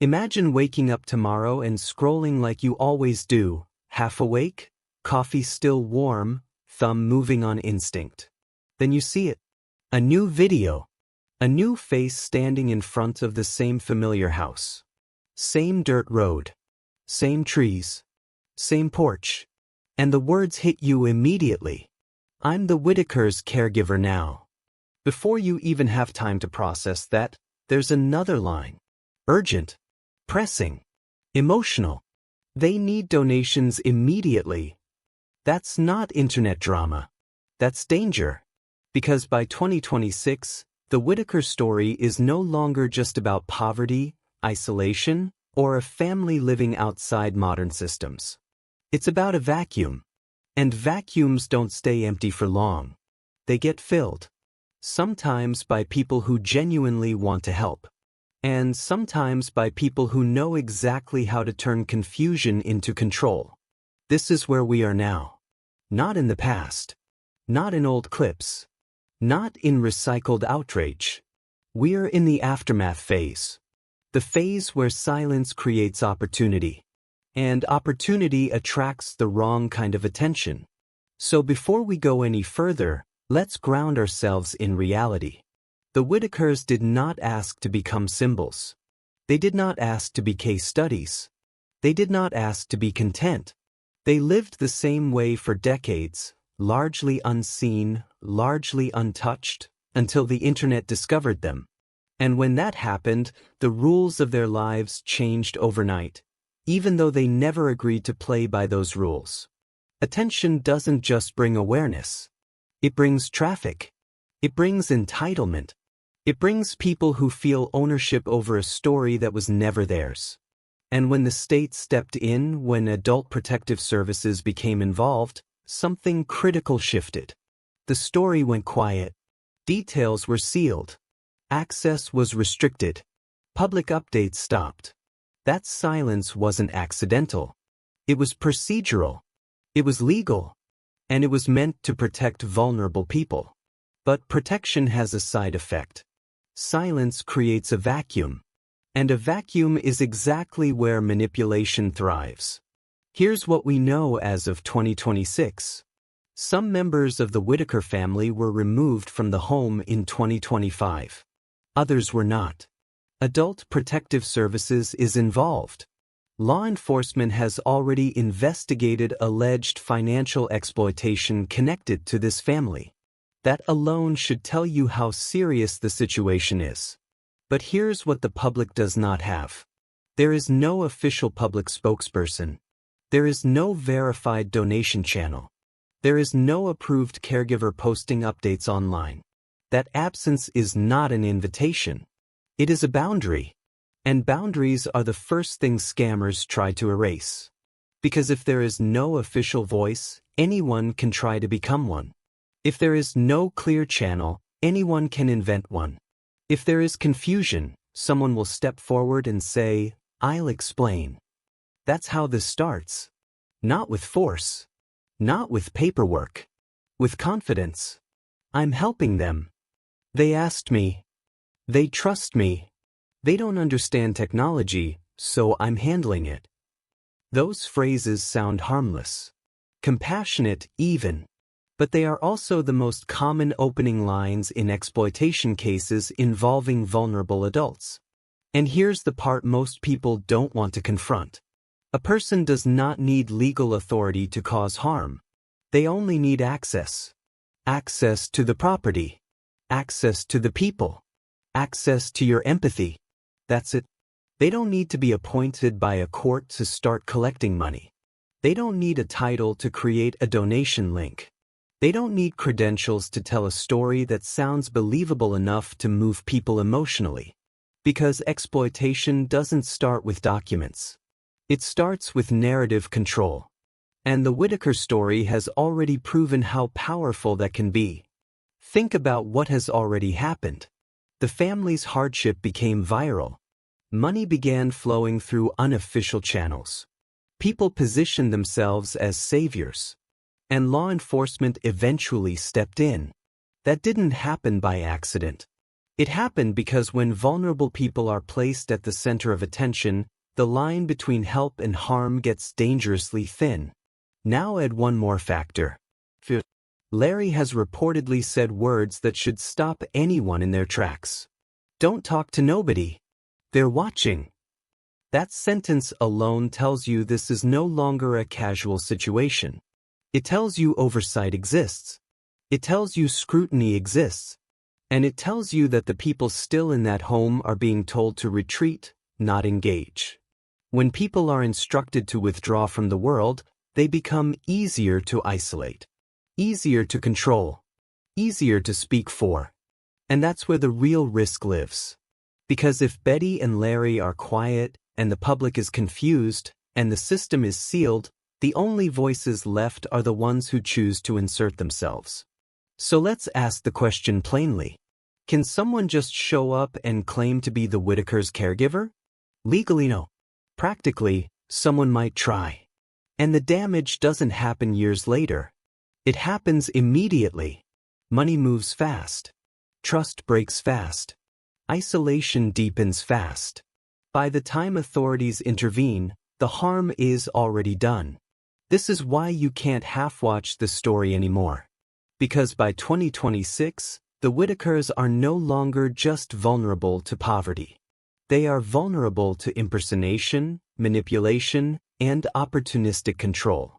Imagine waking up tomorrow and scrolling like you always do, half awake, coffee still warm, thumb moving on instinct. Then you see it. A new video. A new face standing in front of the same familiar house. Same dirt road. Same trees. Same porch. And the words hit you immediately. I'm the Whittakers' caregiver now. Before you even have time to process that, there's another line. Urgent. Pressing. Emotional. They need donations immediately. That's not internet drama. That's danger. Because by 2026, the Whittaker story is no longer just about poverty, isolation, or a family living outside modern systems. It's about a vacuum. And vacuums don't stay empty for long. They get filled. Sometimes by people who genuinely want to help. And sometimes by people who know exactly how to turn confusion into control. This is where we are now. Not in the past. Not in old clips. Not in recycled outrage. We're in the aftermath phase. The phase where silence creates opportunity. And opportunity attracts the wrong kind of attention. So before we go any further, let's ground ourselves in reality. The Whittakers did not ask to become symbols. They did not ask to be case studies. They did not ask to be content. They lived the same way for decades, largely unseen, largely untouched, until the internet discovered them. And when that happened, the rules of their lives changed overnight, even though they never agreed to play by those rules. Attention doesn't just bring awareness. It brings traffic. It brings entitlement. It brings people who feel ownership over a story that was never theirs. And when the state stepped in, when adult protective services became involved, something critical shifted. The story went quiet. Details were sealed. Access was restricted. Public updates stopped. That silence wasn't accidental. It was procedural. It was legal. And it was meant to protect vulnerable people. But protection has a side effect. Silence creates a vacuum. And a vacuum is exactly where manipulation thrives. Here's what we know as of 2026. Some members of the Whittaker family were removed from the home in 2025. Others were not. Adult Protective Services is involved. Law enforcement has already investigated alleged financial exploitation connected to this family. That alone should tell you how serious the situation is. But here's what the public does not have. There is no official public spokesperson. There is no verified donation channel. There is no approved caregiver posting updates online. That absence is not an invitation. It is a boundary. And boundaries are the first thing scammers try to erase. Because if there is no official voice, anyone can try to become one. If there is no clear channel, anyone can invent one. If there is confusion, someone will step forward and say, "I'll explain." That's how this starts. Not with force. Not with paperwork. With confidence. I'm helping them. They asked me. They trust me. They don't understand technology, so I'm handling it. Those phrases sound harmless. Compassionate, even. But they are also the most common opening lines in exploitation cases involving vulnerable adults. And here's the part most people don't want to confront. A person does not need legal authority to cause harm. They only need access. Access to the property. Access to the people. Access to your empathy. That's it. They don't need to be appointed by a court to start collecting money. They don't need a title to create a donation link. They don't need credentials to tell a story that sounds believable enough to move people emotionally. Because exploitation doesn't start with documents. It starts with narrative control. And the Whittaker story has already proven how powerful that can be. Think about what has already happened. The family's hardship became viral. Money began flowing through unofficial channels. People positioned themselves as saviors. And law enforcement eventually stepped in. That didn't happen by accident. It happened because when vulnerable people are placed at the center of attention, the line between help and harm gets dangerously thin. Now add one more factor. Larry has reportedly said words that should stop anyone in their tracks. Don't talk to nobody. They're watching. That sentence alone tells you this is no longer a casual situation. It tells you oversight exists. It tells you scrutiny exists. And it tells you that the people still in that home are being told to retreat, not engage. When people are instructed to withdraw from the world, they become easier to isolate, easier to control, easier to speak for. And that's where the real risk lives. Because if Betty and Larry are quiet, and the public is confused, and the system is sealed, the only voices left are the ones who choose to insert themselves. So let's ask the question plainly. Can someone just show up and claim to be the Whittakers' caregiver? Legally, no. Practically, someone might try. And the damage doesn't happen years later. It happens immediately. Money moves fast. Trust breaks fast. Isolation deepens fast. By the time authorities intervene, the harm is already done. This is why you can't half-watch the story anymore. Because by 2026, the Whittakers are no longer just vulnerable to poverty. They are vulnerable to impersonation, manipulation, and opportunistic control.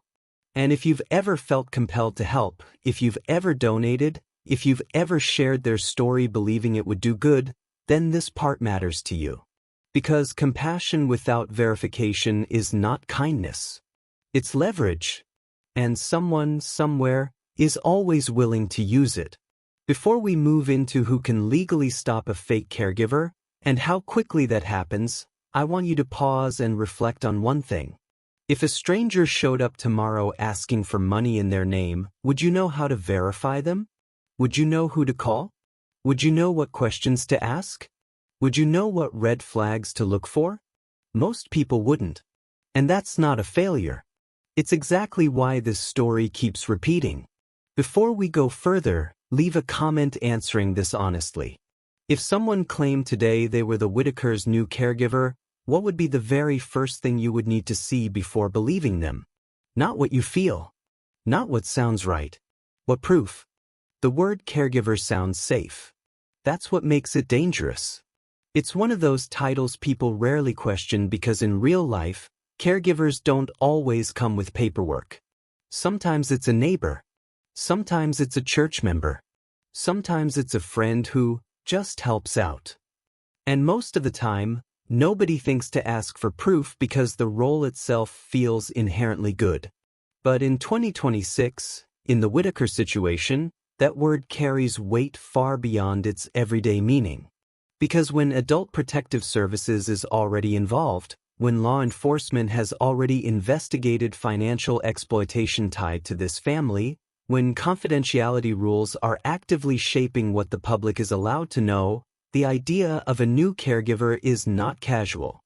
And if you've ever felt compelled to help, if you've ever donated, if you've ever shared their story believing it would do good, then this part matters to you. Because compassion without verification is not kindness. It's leverage. And someone, somewhere, is always willing to use it. Before we move into who can legally stop a fake caregiver, and how quickly that happens, I want you to pause and reflect on one thing. If a stranger showed up tomorrow asking for money in their name, would you know how to verify them? Would you know who to call? Would you know what questions to ask? Would you know what red flags to look for? Most people wouldn't. And that's not a failure. It's exactly why this story keeps repeating. Before we go further, leave a comment answering this honestly. If someone claimed today they were the Whittakers' new caregiver, what would be the very first thing you would need to see before believing them? Not what you feel. Not what sounds right. What proof? The word caregiver sounds safe. That's what makes it dangerous. It's one of those titles people rarely question because in real life, caregivers don't always come with paperwork. Sometimes it's a neighbor. Sometimes it's a church member. Sometimes it's a friend who just helps out. And most of the time, nobody thinks to ask for proof because the role itself feels inherently good. But in 2026, in the Whittaker situation, that word carries weight far beyond its everyday meaning. Because when Adult Protective Services is already involved, when law enforcement has already investigated financial exploitation tied to this family, when confidentiality rules are actively shaping what the public is allowed to know, the idea of a new caregiver is not casual.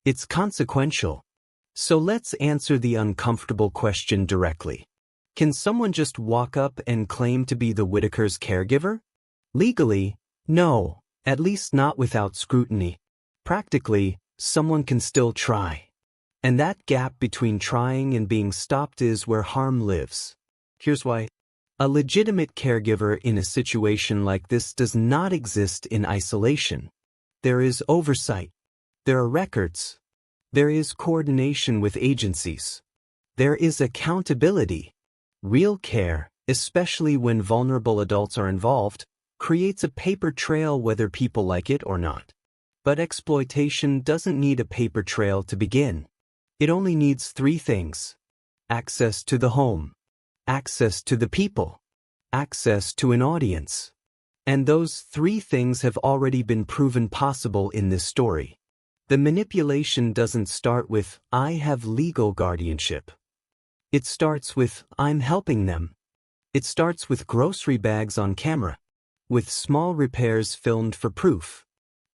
It's consequential. So let's answer the uncomfortable question directly. Can someone just walk up and claim to be the Whittakers' caregiver? Legally, no, at least not without scrutiny. Practically, someone can still try. And that gap between trying and being stopped is where harm lives. Here's why. A legitimate caregiver in a situation like this does not exist in isolation. There is oversight. There are records. There is coordination with agencies. There is accountability. Real care, especially when vulnerable adults are involved, creates a paper trail whether people like it or not. But exploitation doesn't need a paper trail to begin. It only needs three things: access to the home, access to the people, access to an audience. And those three things have already been proven possible in this story. The manipulation doesn't start with, "I have legal guardianship." It starts with, "I'm helping them." It starts with grocery bags on camera, with small repairs filmed for proof,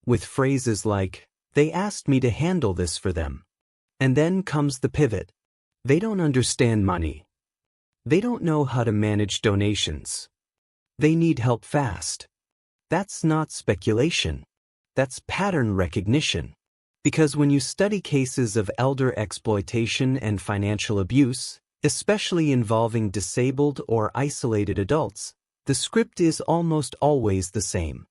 with phrases like, "They asked me to handle this for them." And then comes the pivot. They don't understand money. They don't know how to manage donations. They need help fast. That's not speculation. That's pattern recognition. Because when you study cases of elder exploitation and financial abuse, especially involving disabled or isolated adults, the script is almost always the same.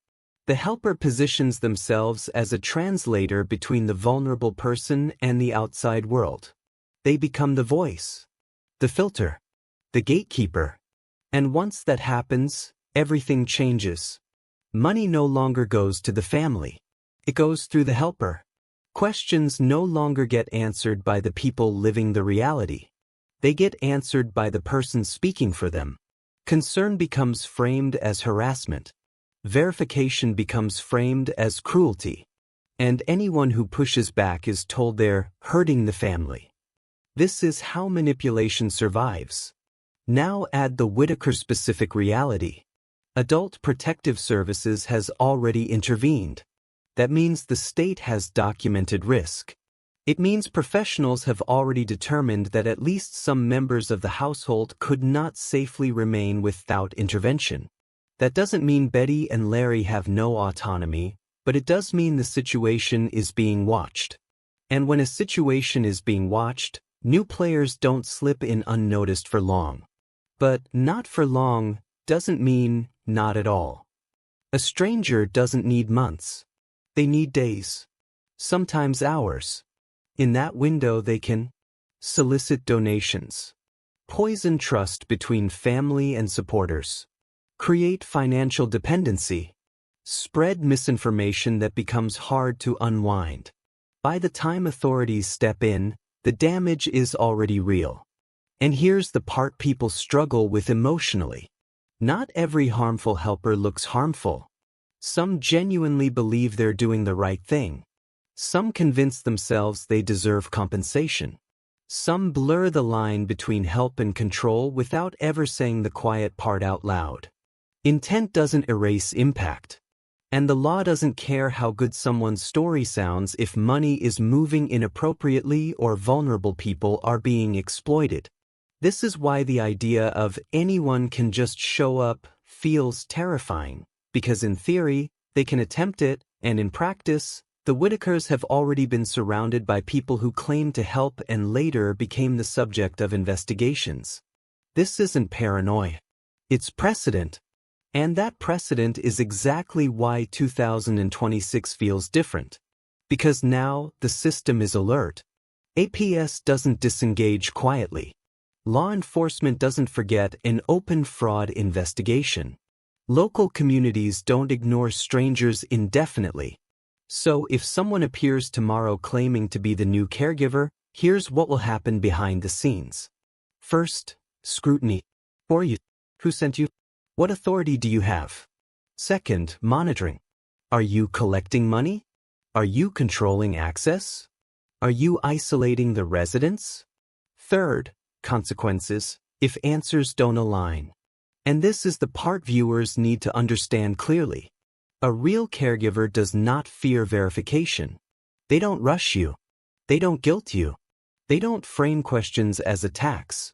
The helper positions themselves as a translator between the vulnerable person and the outside world. They become the voice, the filter, the gatekeeper. And once that happens, everything changes. Money no longer goes to the family. It goes through the helper. Questions no longer get answered by the people living the reality. They get answered by the person speaking for them. Concern becomes framed as harassment. Verification becomes framed as cruelty. And anyone who pushes back is told they're hurting the family. This is how manipulation survives. Now add the Whittaker-specific reality. Adult Protective Services has already intervened. That means the state has documented risk. It means professionals have already determined that at least some members of the household could not safely remain without intervention. That doesn't mean Betty and Larry have no autonomy, but it does mean the situation is being watched. And when a situation is being watched, new players don't slip in unnoticed for long. But not for long doesn't mean not at all. A stranger doesn't need months. They need days, sometimes hours. In that window they can solicit donations, poison trust between family and supporters, create financial dependency, spread misinformation that becomes hard to unwind. By the time authorities step in, the damage is already real. And here's the part people struggle with emotionally. Not every harmful helper looks harmful. Some genuinely believe they're doing the right thing. Some convince themselves they deserve compensation. Some blur the line between help and control without ever saying the quiet part out loud. Intent doesn't erase impact. And the law doesn't care how good someone's story sounds if money is moving inappropriately or vulnerable people are being exploited. This is why the idea of anyone can just show up feels terrifying, because in theory, they can attempt it, and in practice, the Whittakers have already been surrounded by people who claimed to help and later became the subject of investigations. This isn't paranoia. It's precedent. And that precedent is exactly why 2026 feels different. Because now the system is alert. APS doesn't disengage quietly. Law enforcement doesn't forget an open fraud investigation. Local communities don't ignore strangers indefinitely. So if someone appears tomorrow claiming to be the new caregiver, here's what will happen behind the scenes. First, scrutiny. Who are you? Who sent you? What authority do you have? Second, monitoring. Are you collecting money? Are you controlling access? Are you isolating the residents? Third, consequences, if answers don't align. And this is the part viewers need to understand clearly. A real caregiver does not fear verification. They don't rush you. They don't guilt you. They don't frame questions as attacks.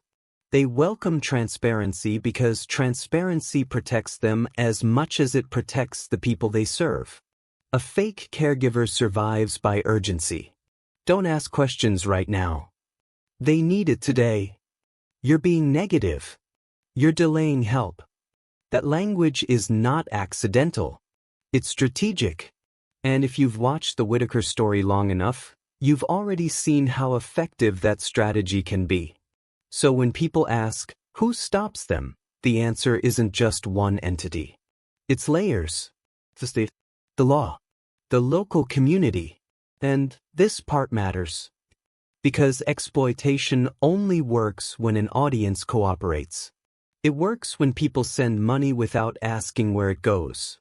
They welcome transparency because transparency protects them as much as it protects the people they serve. A fake caregiver survives by urgency. Don't ask questions right now. They need it today. You're being negative. You're delaying help. That language is not accidental. It's strategic. And if you've watched the Whittaker story long enough, you've already seen how effective that strategy can be. So when people ask, who stops them? The answer isn't just one entity. It's layers. The state, the law, the local community. And this part matters. Because exploitation only works when an audience cooperates. It works when people send money without asking where it goes.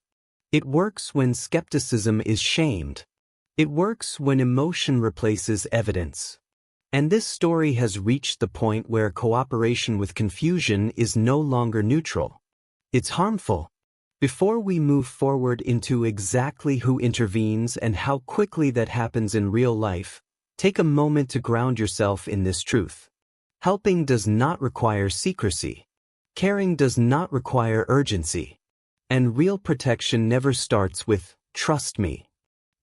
It works when skepticism is shamed. It works when emotion replaces evidence. And this story has reached the point where cooperation with confusion is no longer neutral. It's harmful. Before we move forward into exactly who intervenes and how quickly that happens in real life, take a moment to ground yourself in this truth. Helping does not require secrecy. Caring does not require urgency. And real protection never starts with, "Trust me."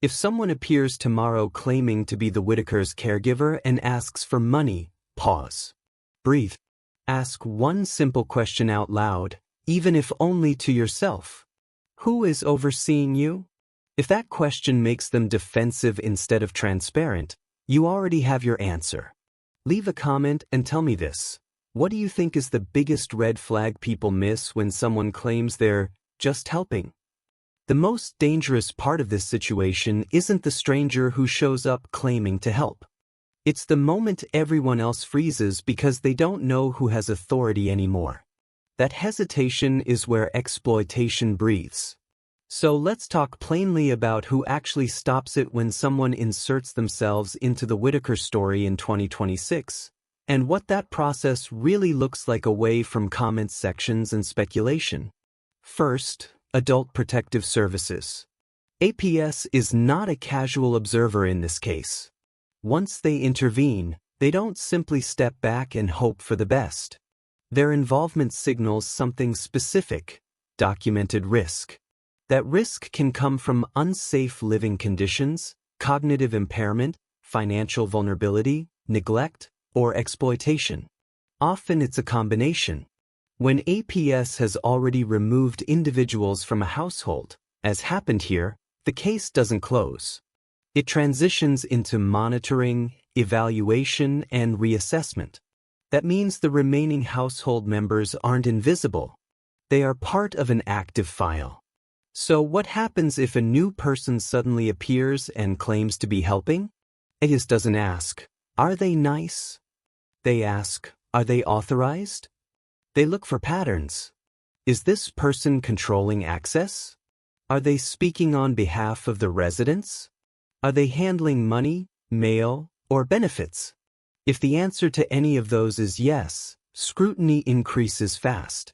If someone appears tomorrow claiming to be the Whittakers' caregiver and asks for money, pause. Breathe. Ask one simple question out loud, even if only to yourself. Who is overseeing you? If that question makes them defensive instead of transparent, you already have your answer. Leave a comment and tell me this. What do you think is the biggest red flag people miss when someone claims they're just helping? The most dangerous part of this situation isn't the stranger who shows up claiming to help. It's the moment everyone else freezes because they don't know who has authority anymore. That hesitation is where exploitation breathes. So let's talk plainly about who actually stops it when someone inserts themselves into the Whittaker story in 2026, and what that process really looks like away from comment sections and speculation. First, Adult Protective Services. APS is not a casual observer in this case. Once they intervene, they don't simply step back and hope for the best. Their involvement signals something specific: documented risk. That risk can come from unsafe living conditions, cognitive impairment, financial vulnerability, neglect, or exploitation. Often it's a combination. When APS has already removed individuals from a household, as happened here, the case doesn't close. It transitions into monitoring, evaluation, and reassessment. That means the remaining household members aren't invisible. They are part of an active file. So what happens if a new person suddenly appears and claims to be helping? APS doesn't ask, "Are they nice?" They ask, "Are they authorized?" They look for patterns. Is this person controlling access? Are they speaking on behalf of the residents? Are they handling money, mail, or benefits? If the answer to any of those is yes, scrutiny increases fast.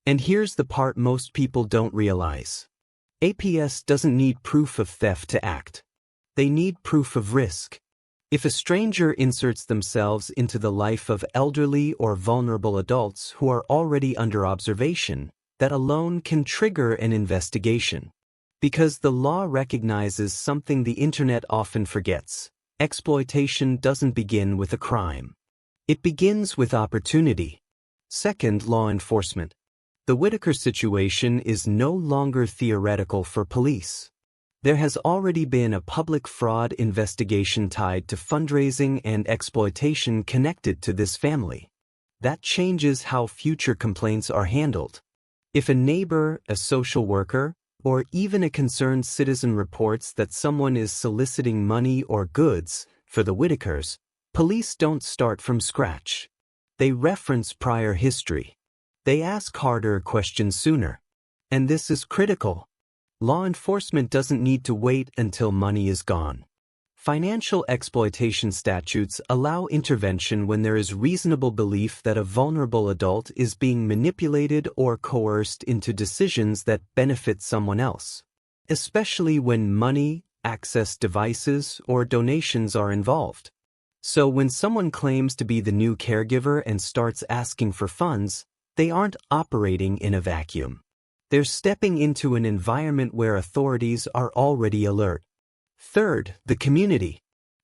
And here's the part most people don't realize. APS doesn't need proof of theft to act. They need proof of risk. If a stranger inserts themselves into the life of elderly or vulnerable adults who are already under observation, that alone can trigger an investigation. Because the law recognizes something the internet often forgets: exploitation doesn't begin with a crime. It begins with opportunity. Second, law enforcement. The Whittaker situation is no longer theoretical for police. There has already been a public fraud investigation tied to fundraising and exploitation connected to this family. That changes how future complaints are handled. If a neighbor, a social worker, or even a concerned citizen reports that someone is soliciting money or goods for the Whittakers, police don't start from scratch. They reference prior history. They ask harder questions sooner. And this is critical. Law enforcement doesn't need to wait until money is gone. Financial exploitation statutes allow intervention when there is reasonable belief that a vulnerable adult is being manipulated or coerced into decisions that benefit someone else, especially when money, access devices, or donations are involved. So when someone claims to be the new caregiver and starts asking for funds, they aren't operating in a vacuum. They're stepping into an environment where authorities are already alert. Third, the community.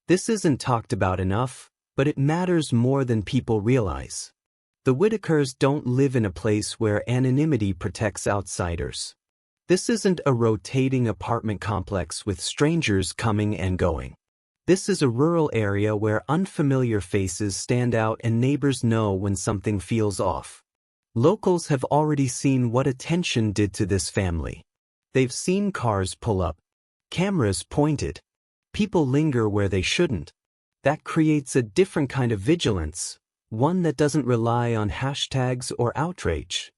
This isn't talked about enough, but it matters more than people realize. The Whittakers don't live in a place where anonymity protects outsiders. This isn't a rotating apartment complex with strangers coming and going. This is a rural area where unfamiliar faces stand out and neighbors know when something feels off. Locals have already seen what attention did to this family. They've seen cars pull up, cameras pointed, people linger where they shouldn't. That creates a different kind of vigilance, one that doesn't rely on hashtags or outrage.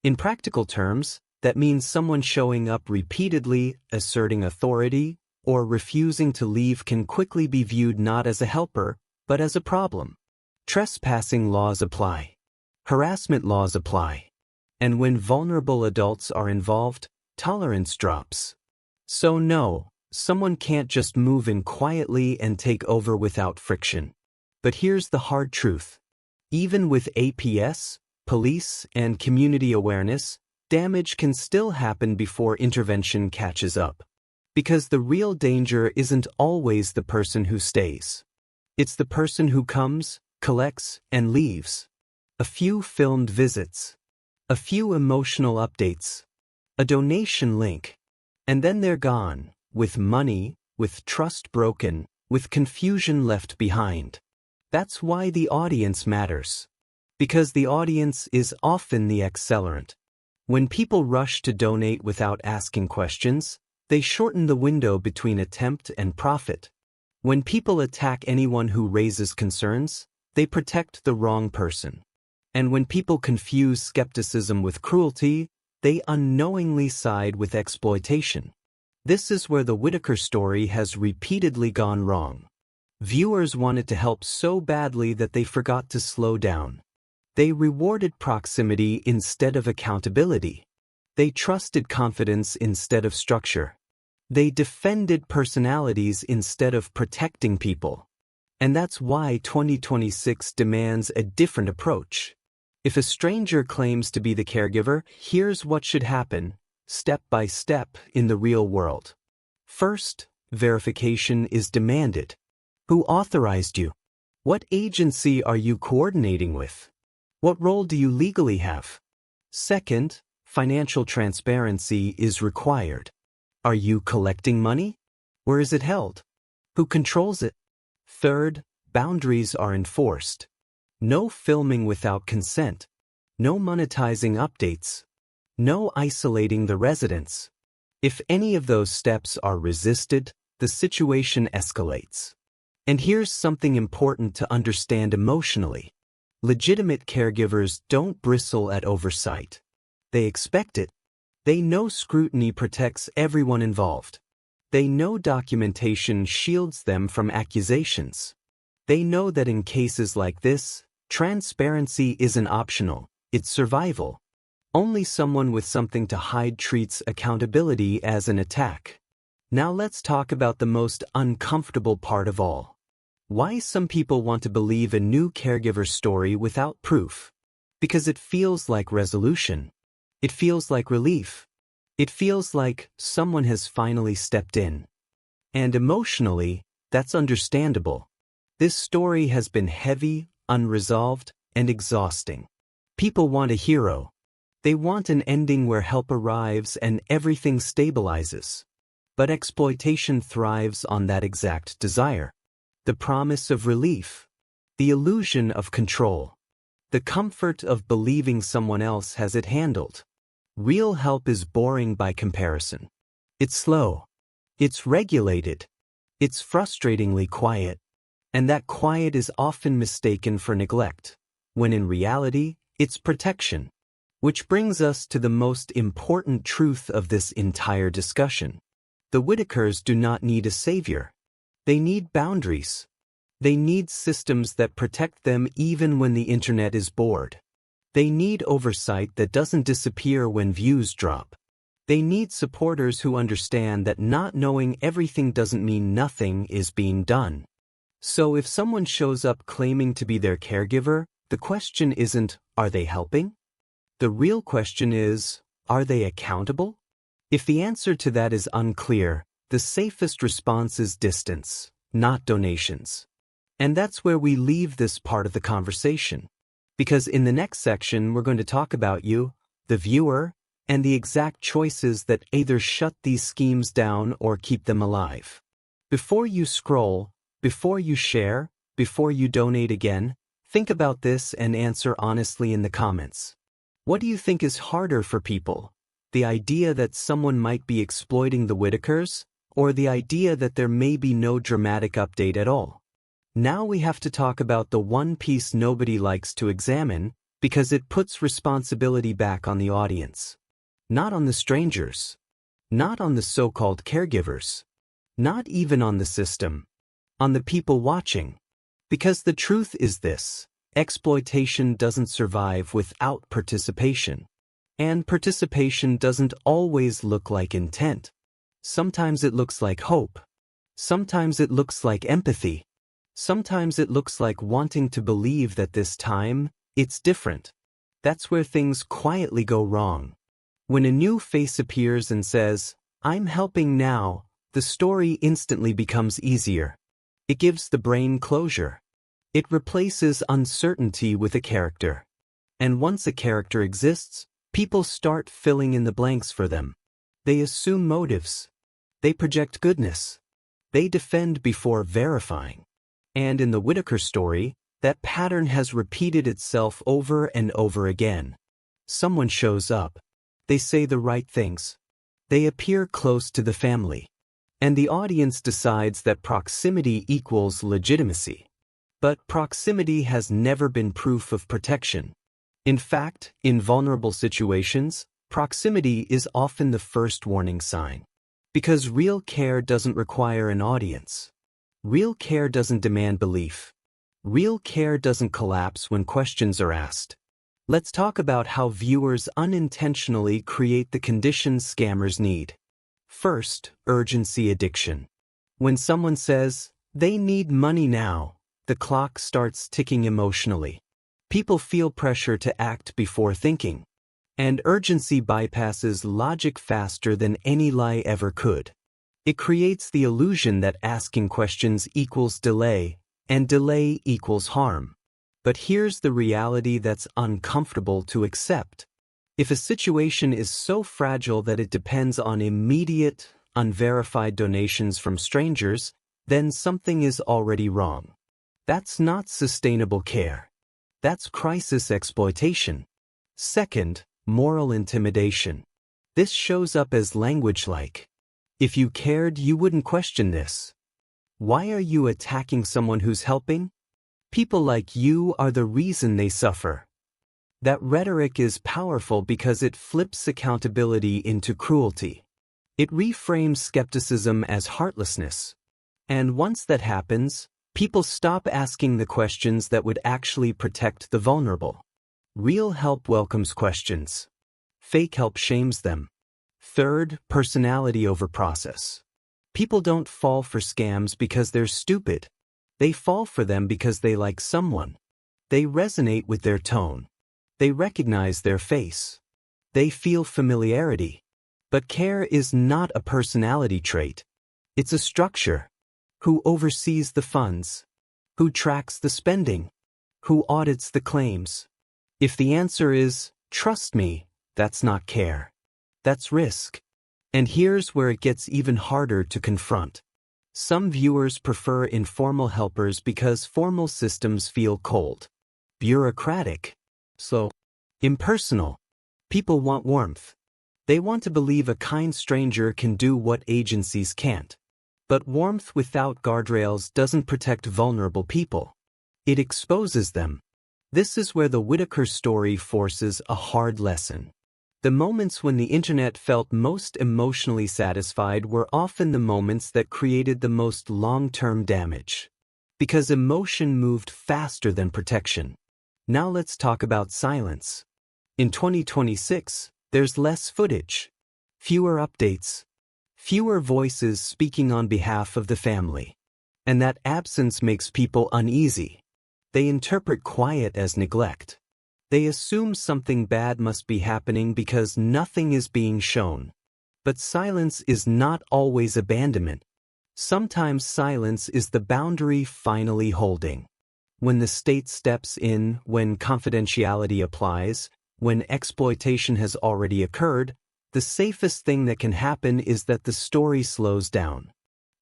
In practical terms, that means someone showing up repeatedly, asserting authority, or refusing to leave can quickly be viewed not as a helper, but as a problem. Trespassing laws apply. Harassment laws apply. And when vulnerable adults are involved, tolerance drops. So no, someone can't just move in quietly and take over without friction. But here's the hard truth. Even with APS, police, and community awareness, damage can still happen before intervention catches up. Because the real danger isn't always the person who stays. It's the person who comes, collects, and leaves. A few filmed visits. A few emotional updates. A donation link. And then they're gone, with money, with trust broken, with confusion left behind. That's why the audience matters. Because the audience is often the accelerant. When people rush to donate without asking questions, they shorten the window between attempt and profit. When people attack anyone who raises concerns, they protect the wrong person. And when people confuse skepticism with cruelty, they unknowingly side with exploitation. This is where the Whittaker story has repeatedly gone wrong. Viewers wanted to help so badly that they forgot to slow down. They rewarded proximity instead of accountability. They trusted confidence instead of structure. They defended personalities instead of protecting people. And that's why 2026 demands a different approach. If a stranger claims to be the caregiver, here's what should happen, step by step, in the real world. First, verification is demanded. Who authorized you? What agency are you coordinating with? What role do you legally have? Second, financial transparency is required. Are you collecting money? Where is it held? Who controls it? Third, boundaries are enforced. No filming without consent. No monetizing updates. No isolating the residents. If any of those steps are resisted, the situation escalates. And here's something important to understand emotionally. Legitimate caregivers don't bristle at oversight. They expect it. They know scrutiny protects everyone involved. They know documentation shields them from accusations. They know that in cases like this, transparency isn't optional, it's survival. Only someone with something to hide treats accountability as an attack. Now let's talk about the most uncomfortable part of all. Why some people want to believe a new caregiver story without proof. Because it feels like resolution. It feels like relief. It feels like someone has finally stepped in. And emotionally, that's understandable. This story has been heavy, unresolved, and exhausting. People want a hero. They want an ending where help arrives and everything stabilizes. But exploitation thrives on that exact desire. The promise of relief. The illusion of control. The comfort of believing someone else has it handled. Real help is boring by comparison. It's slow. It's regulated. It's frustratingly quiet. And that quiet is often mistaken for neglect, when in reality, it's protection. Which brings us to the most important truth of this entire discussion. The Whittakers do not need a savior. They need boundaries. They need systems that protect them even when the internet is bored. They need oversight that doesn't disappear when views drop. They need supporters who understand that not knowing everything doesn't mean nothing is being done. So if someone shows up claiming to be their caregiver, the question isn't, are they helping? The real question is, are they accountable? If the answer to that is unclear, the safest response is distance, not donations. And that's where we leave this part of the conversation. Because in the next section, we're going to talk about you, the viewer, and the exact choices that either shut these schemes down or keep them alive. Before you scroll, before you share, before you donate again, think about this and answer honestly in the comments. What do you think is harder for people? The idea that someone might be exploiting the Whittakers, or the idea that there may be no dramatic update at all? Now we have to talk about the one piece nobody likes to examine, because it puts responsibility back on the audience. Not on the strangers. Not on the so-called caregivers. Not even on the system. On the people watching. Because the truth is this: exploitation doesn't survive without participation. And participation doesn't always look like intent. Sometimes it looks like hope. Sometimes it looks like empathy. Sometimes it looks like wanting to believe that this time, it's different. That's where things quietly go wrong. When a new face appears and says, "I'm helping now," the story instantly becomes easier. It gives the brain closure. It replaces uncertainty with a character. And once a character exists, people start filling in the blanks for them. They assume motives. They project goodness. They defend before verifying. And in the Whittaker story, that pattern has repeated itself over and over again. Someone shows up. They say the right things. They appear close to the family. And the audience decides that proximity equals legitimacy. But proximity has never been proof of protection. In fact, in vulnerable situations, proximity is often the first warning sign. Because real care doesn't require an audience. Real care doesn't demand belief. Real care doesn't collapse when questions are asked. Let's talk about how viewers unintentionally create the conditions scammers need. First, urgency addiction. When someone says, "They need money now," the clock starts ticking emotionally. People feel pressure to act before thinking. And urgency bypasses logic faster than any lie ever could. It creates the illusion that asking questions equals delay, and delay equals harm. But here's the reality that's uncomfortable to accept. If a situation is so fragile that it depends on immediate, unverified donations from strangers, then something is already wrong. That's not sustainable care. That's crisis exploitation. Second, moral intimidation. This shows up as language like, "If you cared, you wouldn't question this. Why are you attacking someone who's helping? People like you are the reason they suffer." That rhetoric is powerful because it flips accountability into cruelty. It reframes skepticism as heartlessness. And once that happens, people stop asking the questions that would actually protect the vulnerable. Real help welcomes questions. Fake help shames them. Third, personality over process. People don't fall for scams because they're stupid. They fall for them because they like someone. They resonate with their tone. They recognize their face. They feel familiarity. But care is not a personality trait. It's a structure. Who oversees the funds? Who tracks the spending? Who audits the claims? If the answer is, "Trust me," that's not care. That's risk. And here's where it gets even harder to confront. Some viewers prefer informal helpers because formal systems feel cold, bureaucratic, slow, impersonal. People want warmth. They want to believe a kind stranger can do what agencies can't. But warmth without guardrails doesn't protect vulnerable people. It exposes them. This is where the Whittaker story forces a hard lesson. The moments when the internet felt most emotionally satisfied were often the moments that created the most long-term damage. Because emotion moved faster than protection. Now let's talk about silence. In 2026, there's less footage, fewer updates, fewer voices speaking on behalf of the family. And that absence makes people uneasy. They interpret quiet as neglect. They assume something bad must be happening because nothing is being shown. But silence is not always abandonment. Sometimes silence is the boundary finally holding. When the state steps in, when confidentiality applies, when exploitation has already occurred, the safest thing that can happen is that the story slows down.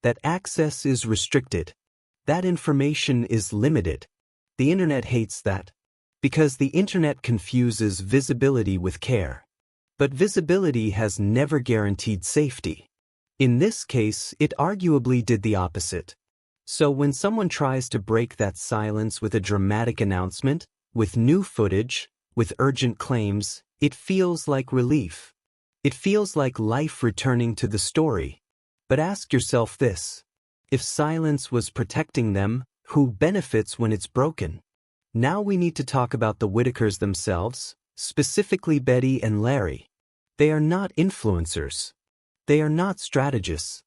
That access is restricted. That information is limited. The internet hates that. Because the internet confuses visibility with care. But visibility has never guaranteed safety. In this case, it arguably did the opposite. So when someone tries to break that silence with a dramatic announcement, with new footage, with urgent claims, it feels like relief. It feels like life returning to the story. But ask yourself this. If silence was protecting them, who benefits when it's broken? Now we need to talk about the Whittakers themselves, specifically Betty and Larry. They are not influencers. They are not strategists.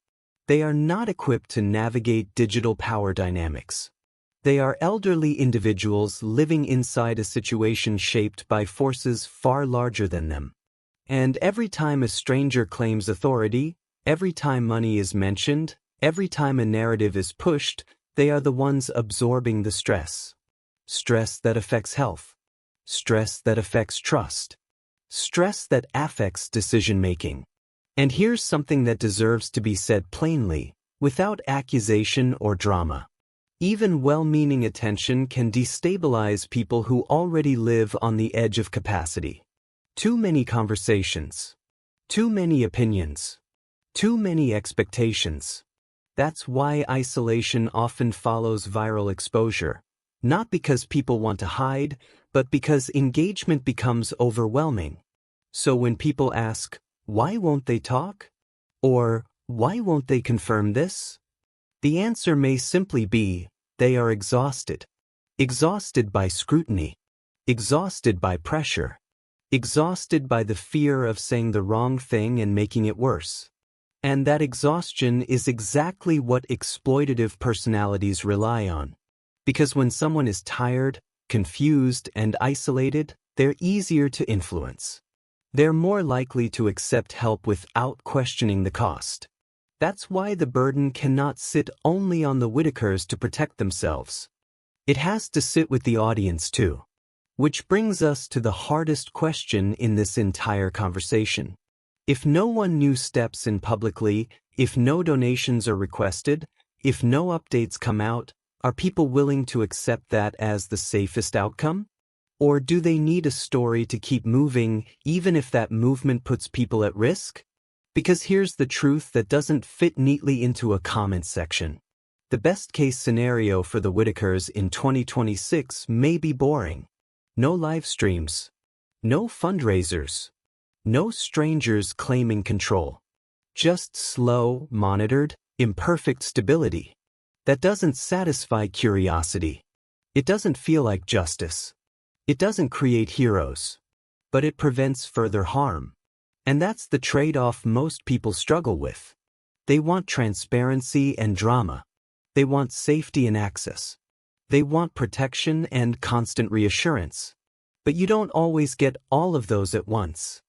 They are not equipped to navigate digital power dynamics. They are elderly individuals living inside a situation shaped by forces far larger than them. And every time a stranger claims authority, every time money is mentioned, every time a narrative is pushed, they are the ones absorbing the stress. Stress that affects health. Stress that affects trust. Stress that affects decision-making. And here's something that deserves to be said plainly, without accusation or drama. Even well-meaning attention can destabilize people who already live on the edge of capacity. Too many conversations. Too many opinions. Too many expectations. That's why isolation often follows viral exposure, not because people want to hide, but because engagement becomes overwhelming. So when people ask, why won't they talk? Or, why won't they confirm this? The answer may simply be, they are exhausted. Exhausted by scrutiny. Exhausted by pressure. Exhausted by the fear of saying the wrong thing and making it worse. And that exhaustion is exactly what exploitative personalities rely on. Because when someone is tired, confused, and isolated, they're easier to influence. They're more likely to accept help without questioning the cost. That's why the burden cannot sit only on the Whittakers to protect themselves. It has to sit with the audience too. Which brings us to the hardest question in this entire conversation. If no one new steps in publicly, if no donations are requested, if no updates come out, are people willing to accept that as the safest outcome? Or do they need a story to keep moving, even if that movement puts people at risk? Because here's the truth that doesn't fit neatly into a comment section. The best-case scenario for the Whittakers in 2026 may be boring. No live streams. No fundraisers. No strangers claiming control. Just slow, monitored, imperfect stability. That doesn't satisfy curiosity. It doesn't feel like justice. It doesn't create heroes. But it prevents further harm. And that's the trade-off most people struggle with. They want transparency and drama. They want safety and access. They want protection and constant reassurance. But you don't always get all of those at once.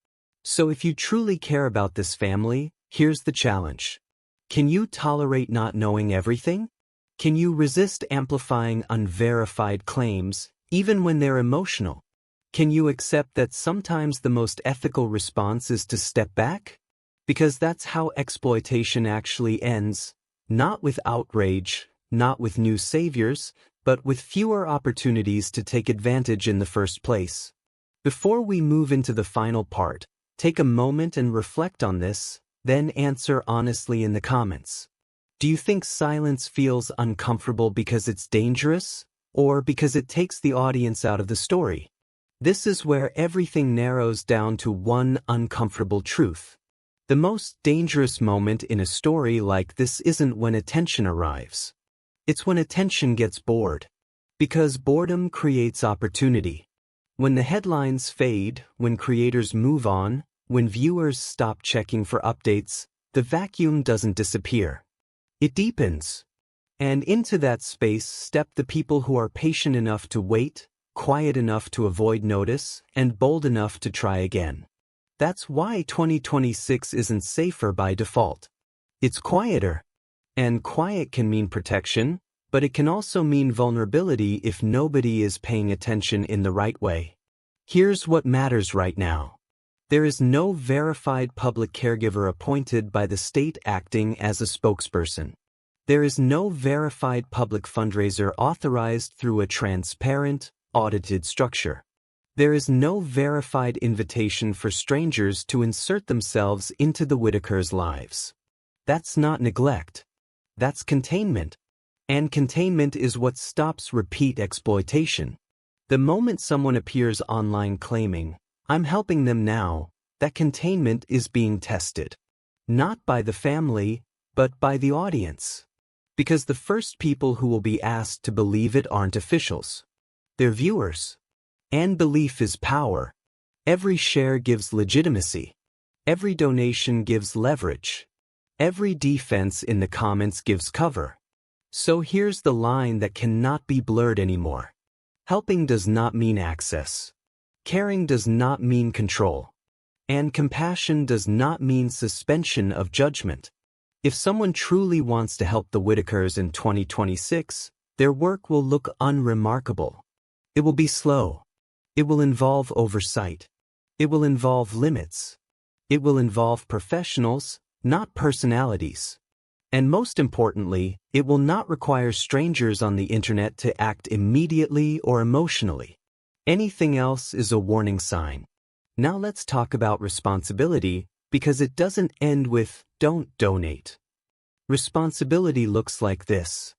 So if you truly care about this family, here's the challenge. Can you tolerate not knowing everything? Can you resist amplifying unverified claims, even when they're emotional? Can you accept that sometimes the most ethical response is to step back? Because that's how exploitation actually ends, not with outrage, not with new saviors, but with fewer opportunities to take advantage in the first place. Before we move into the final part, take a moment and reflect on this, then answer honestly in the comments. Do you think silence feels uncomfortable because it's dangerous, or because it takes the audience out of the story? This is where everything narrows down to one uncomfortable truth. The most dangerous moment in a story like this isn't when attention arrives. It's when attention gets bored. Because boredom creates opportunity. When the headlines fade, when creators move on, when viewers stop checking for updates, the vacuum doesn't disappear. It deepens. And into that space step the people who are patient enough to wait, quiet enough to avoid notice, and bold enough to try again. That's why 2026 isn't safer by default. It's quieter. And quiet can mean protection, but it can also mean vulnerability if nobody is paying attention in the right way. Here's what matters right now. There is no verified public caregiver appointed by the state acting as a spokesperson. There is no verified public fundraiser authorized through a transparent, audited structure. There is no verified invitation for strangers to insert themselves into the Whittakers' lives. That's not neglect. That's containment. And containment is what stops repeat exploitation. The moment someone appears online claiming, "I'm helping them now," that containment is being tested. Not by the family, but by the audience. Because the first people who will be asked to believe it aren't officials. They're viewers. And belief is power. Every share gives legitimacy. Every donation gives leverage. Every defense in the comments gives cover. So here's the line that cannot be blurred anymore. Helping does not mean access. Caring does not mean control. And compassion does not mean suspension of judgment. If someone truly wants to help the Whittakers in 2026, their work will look unremarkable. It will be slow. It will involve oversight. It will involve limits. It will involve professionals, not personalities. And most importantly, it will not require strangers on the internet to act immediately or emotionally. Anything else is a warning sign. Now let's talk about responsibility, because it doesn't end with "don't donate." Responsibility looks like this: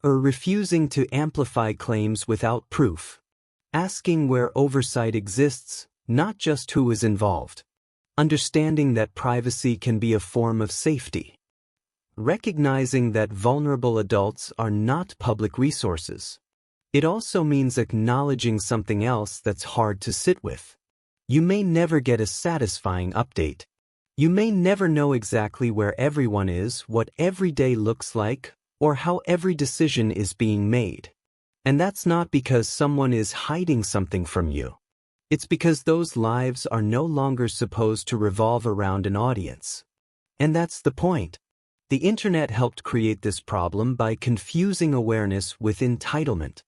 refusing to amplify claims without proof. Asking where oversight exists, not just who is involved. Understanding that privacy can be a form of safety. Recognizing that vulnerable adults are not public resources. It also means acknowledging something else that's hard to sit with. You may never get a satisfying update. You may never know exactly where everyone is, what every day looks like, or how every decision is being made. And that's not because someone is hiding something from you. It's because those lives are no longer supposed to revolve around an audience. And that's the point. The internet helped create this problem by confusing awareness with entitlement.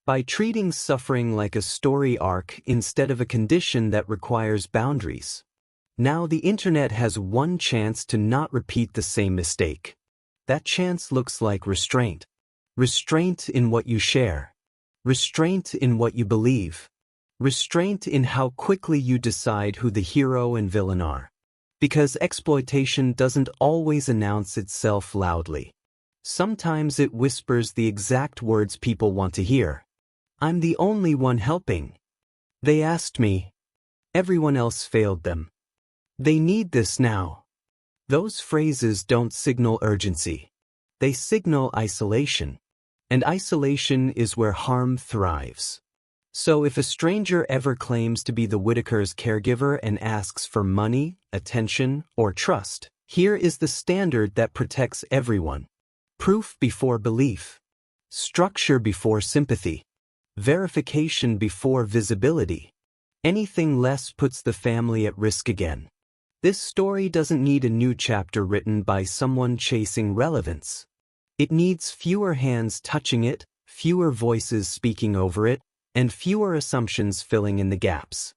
By treating suffering like a story arc instead of a condition that requires boundaries. Now the internet has one chance to not repeat the same mistake. That chance looks like restraint. Restraint in what you share. Restraint in what you believe. Restraint in how quickly you decide who the hero and villain are. Because exploitation doesn't always announce itself loudly. Sometimes it whispers the exact words people want to hear. I'm the only one helping. They asked me. Everyone else failed them. They need this now. Those phrases don't signal urgency. They signal isolation. And isolation is where harm thrives. So if a stranger ever claims to be the Whittaker's caregiver and asks for money, attention, or trust, here is the standard that protects everyone. Proof before belief. Structure before sympathy. Verification before visibility. Anything less puts the family at risk again. This story doesn't need a new chapter written by someone chasing relevance. It needs fewer hands touching it, fewer voices speaking over it, and fewer assumptions filling in the gaps.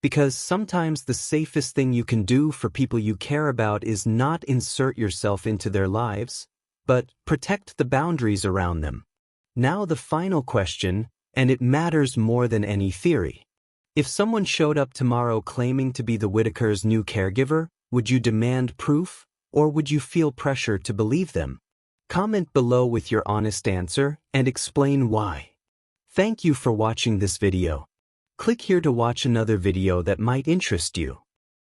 Because sometimes the safest thing you can do for people you care about is not insert yourself into their lives, but protect the boundaries around them. Now the final question, and it matters more than any theory. If someone showed up tomorrow claiming to be the Whittaker's new caregiver, would you demand proof, or would you feel pressure to believe them? Comment below with your honest answer and explain why. Thank you for watching this video. Click here to watch another video that might interest you.